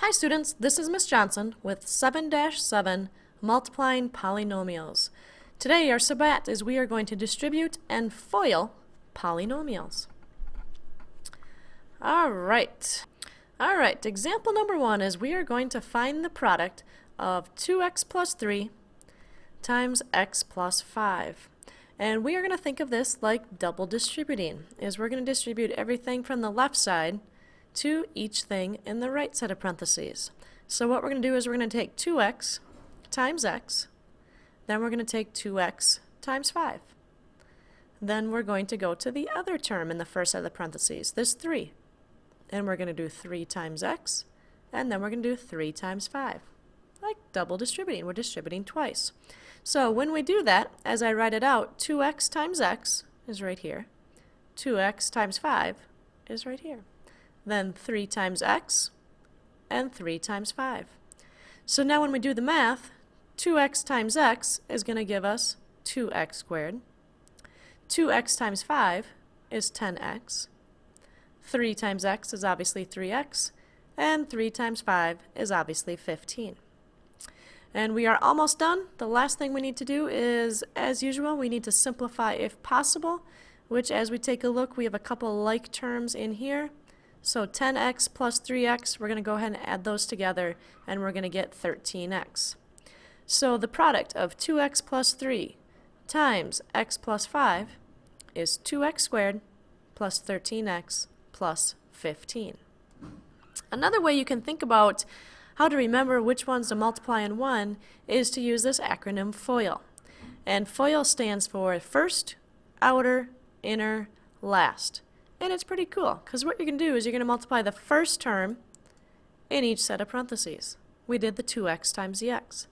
Hi students, this is Miss Johnson with 7-7 Multiplying Polynomials. Today our sabbat is we are going to distribute and FOIL polynomials. Alright, example number 1 is we are going to find the product of 2x plus 3 times x plus 5. And we are going to think of this like double distributing, is we're going to distribute everything from the left side to each thing in the right set of parentheses. So what we're going to do is we're going to take 2x times x, then we're going to take 2x times 5. Then we're going to go to the other term in the first set of the parentheses, this 3. And we're going to do 3 times x, and then we're going to do 3 times 5. Like double distributing, we're distributing twice. So when we do that, as I write it out, 2x times x is right here. 2x times 5 is right here. Then 3 times x, and 3 times 5. So now when we do the math, 2x times x is going to give us 2x squared. 2x times 5 is 10x. 3 times x is obviously 3x, and 3 times 5 is obviously 15. And we are almost done. The last thing we need to do is, as usual, we need to simplify if possible, which as we take a look, we have a couple like terms in here. So 10x plus 3x, we're going to go ahead and add those together, and we're going to get 13x. So the product of 2x plus 3 times x plus 5 is 2x squared plus 13x plus 15. Another way you can think about how to remember which ones to multiply in one is to use this acronym FOIL. And FOIL stands for first, outer, inner, last. And it's pretty cool, because what you're going to do is you're going to multiply the first term in each set of parentheses. We did the 2x times the x.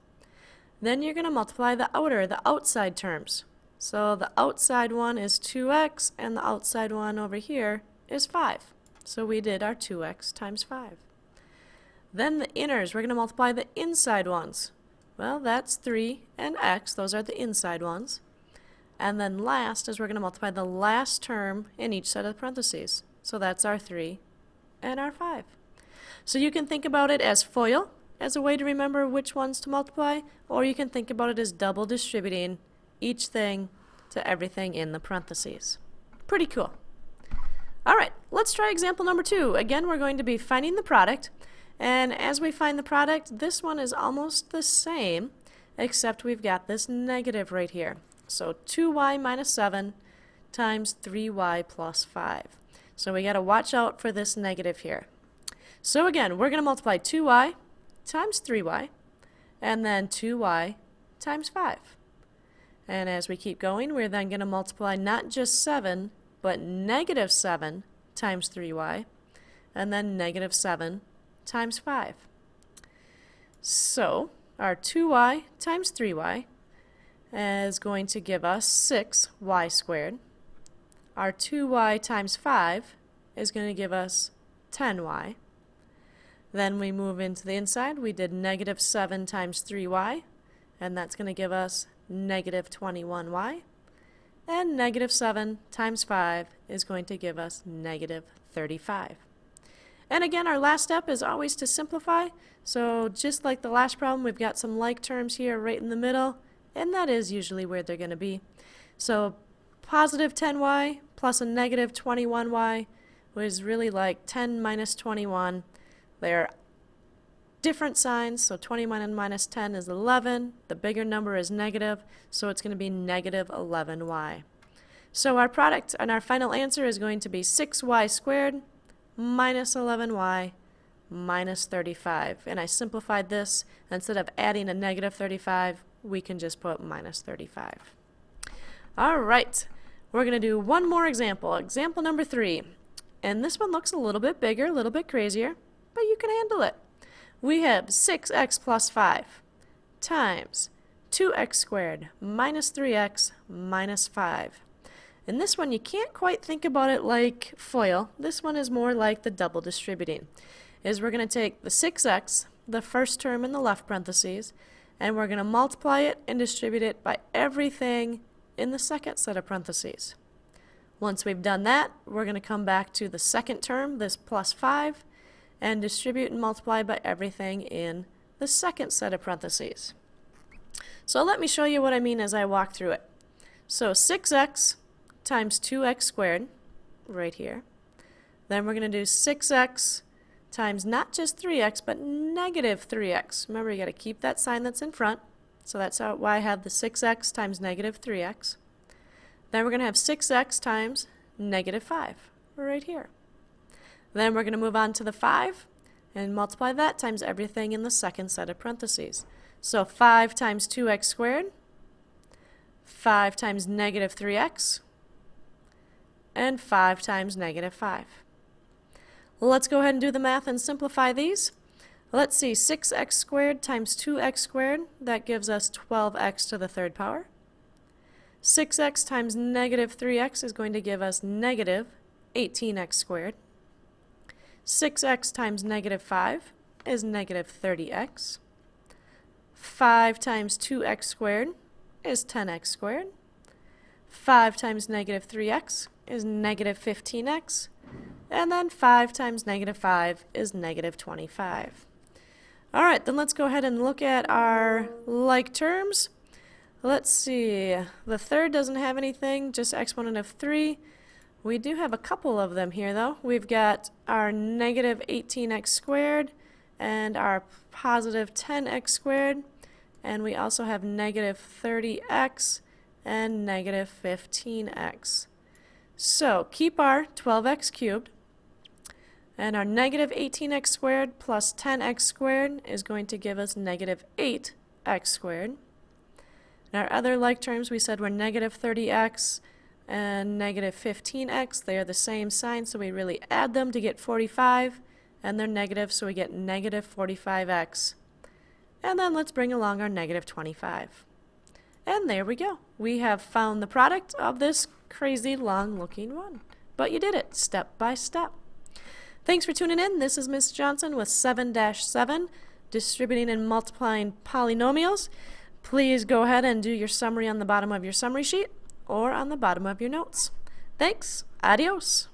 Then you're going to multiply the outer, the outside terms. So the outside one is 2x, and the outside one over here is 5. So we did our 2x times 5. Then the inners, we're going to multiply the inside ones. Well, that's 3 and x, those are the inside ones. And then last is we're going to multiply the last term in each set of parentheses. So that's our 3 and our 5. So you can think about it as FOIL, as a way to remember which ones to multiply, or you can think about it as double distributing each thing to everything in the parentheses. Pretty cool. Alright, let's try example number 2. Again, we're going to be finding the product, and as we find the product, this one is almost the same, except we've got this negative right here. So 2y minus 7 times 3y plus 5. So we got to watch out for this negative here. So again, we're going to multiply 2y times 3y, and then 2y times 5. And as we keep going, we're then going to multiply not just 7, but negative 7 times 3y, and then negative 7 times 5. So our 2y times 3y is going to give us 6y squared. Our 2y times 5 is going to give us 10y. Then we move into the inside. We did negative 7 times 3y, and that's going to give us negative 21y. And negative 7 times 5 is going to give us negative 35. And again, our last step is always to simplify. So just like the last problem, we've got some like terms here right in the middle, and that is usually where they're going to be. So positive 10y plus a negative 21y was really like 10 minus 21. They're different signs, so 21 minus 10 is 11. The bigger number is negative, so it's going to be negative 11y. So our product and our final answer is going to be 6y squared minus 11y minus 35. And I simplified this. Instead of adding a negative 35, we can just put minus 35. Alright, we're going to do one more example. Example number 3. And this one looks a little bit bigger, a little bit crazier, but you can handle it. We have 6x plus 5 times 2x squared minus 3x minus 5. And this one, you can't quite think about it like FOIL. This one is more like the double distributing. Is we're going to take the 6x, the first term in the left parentheses, and we're going to multiply it and distribute it by everything in the second set of parentheses. Once we've done that, we're going to come back to the second term, this plus 5, and distribute and multiply by everything in the second set of parentheses. So let me show you what I mean as I walk through it. So 6x times 2x squared, right here. Then we're going to do 6x times not just 3x, but negative 3x. Remember, you got to keep that sign that's in front. So that's why I have the 6x times negative 3x. Then we're going to have 6x times negative 5, right here. Then we're going to move on to the 5 and multiply that times everything in the second set of parentheses. So 5 times 2x squared, 5 times negative 3x, and 5 times negative 5. Let's go ahead and do the math and simplify these. Let's see, 6x squared times 2x squared, that gives us 12x to the third power. 6x times negative 3x is going to give us negative 18x squared. 6x times negative 5 is negative 30x. 5 times 2x squared is 10x squared. 5 times negative 3x is negative 15x. And then 5 times negative 5 is negative 25. All right, then let's go ahead and look at our like terms. Let's see, the third doesn't have anything, just exponent of 3. We do have a couple of them here, though. We've got our negative 18x squared and our positive 10x squared. And we also have negative 30x and negative 15x. So keep our 12x cubed. And our negative 18x squared plus 10x squared is going to give us negative 8x squared. And our other like terms we said were negative 30x and negative 15x. They are the same sign, so we really add them to get 45. And they're negative, so we get negative 45x. And then let's bring along our negative 25. And there we go. We have found the product of this crazy long-looking one. But you did it step by step. Thanks for tuning in. This is Miss Johnson with 7-7, Distributing and Multiplying Polynomials. Please go ahead and do your summary on the bottom of your summary sheet or on the bottom of your notes. Thanks. Adios.